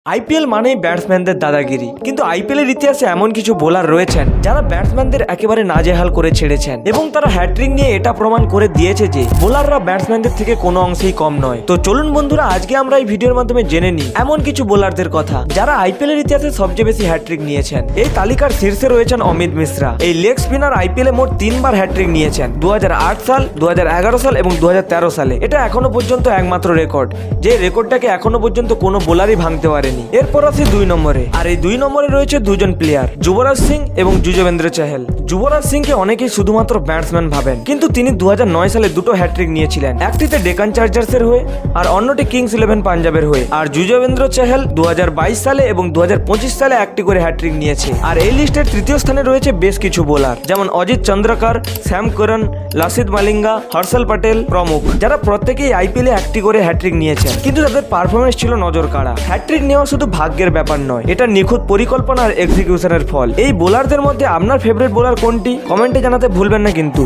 IPL মানেই ব্যাটসম্যানদের দাদাগিরি, কিন্তু আইপিএল এর ইতিহাসে এমন কিছু বোলার রয়েছেন যারা ব্যাটসম্যানদের একেবারে নাজেহাল করে ছেড়েছেন এবং তারা হ্যাট্রিক নিয়ে এটা প্রমাণ করে দিয়েছে যে বোলাররা ব্যাটসম্যানদের থেকে কোনো অংশেই কম নয়। তো চলুন বন্ধুরা, আজকে আমরা এই ভিডিওর মাধ্যমে জেনে নিই এমন কিছু বোলারদের কথা যারা আইপিএল এর ইতিহাসে সবচেয়ে বেশি হ্যাট্রিক নিয়েছেন। এই তালিকার শীর্ষে রয়েছেন অমিত মিশ্রা। এই লেগ স্পিনার আইপিএল এ মোট 3বার হ্যাট্রিক নিয়েছেন, 2008 সাল, 2011 সাল এবং 2013 সালে। এটা এখনো পর্যন্ত একমাত্র রেকর্ড, যে রেকর্ডটাকে এখনো পর্যন্ত কোনো বোলারই ভাঙতে পারেনি। এরপর আসি 2 নম্বরে, আর এই 2 নম্বরে রয়েছে দুজন প্লেয়ার, যুবরাজ সিং এবং যুজবেন্দ্র চাহেল। যুবরাজ সিংকে অনেকেই শুধুমাত্র ব্যাটসম্যান ভাবেন, কিন্তু তিনি 2009 সালে দুটো হ্যাট্রিক নিয়েছিলেন, একটিতে ডেকান চার্জার্সের হয়ে আর অন্যটি কিংস 11 পাঞ্জাবের হয়ে। আর যুজবেন্দ্র চাহেল 2022 সালে এবং 2025 সালে একটি করে হ্যাট্রিক নিয়েছে। আর এই লিস্টের তৃতীয় স্থানে রয়েছে বেশ কিছু বোলার, যেমন অজিত চন্দ্রকর, শ্যাম করন, লাসিদ মালিঙ্গা, হর্ষল পটেল প্রমুখ, যারা প্রত্যেকেই আইপিএল এ একটি করে হ্যাট্রিক নিয়েছেন, কিন্তু তাদের পারফরমেন্স ছিল নজর কাড়া। হ্যাট্রিক নেওয়া শুধু ভাগ্যের ব্যাপার নয়, এটা নিখুঁত পরিকল্পনা আর এক্সিকিউশনের ফল। এই বোলারদের মধ্যে আপনার ফেভারিট বোলার কোনটি? কমেন্টে জানাতে ভুলবেন না কিন্তু।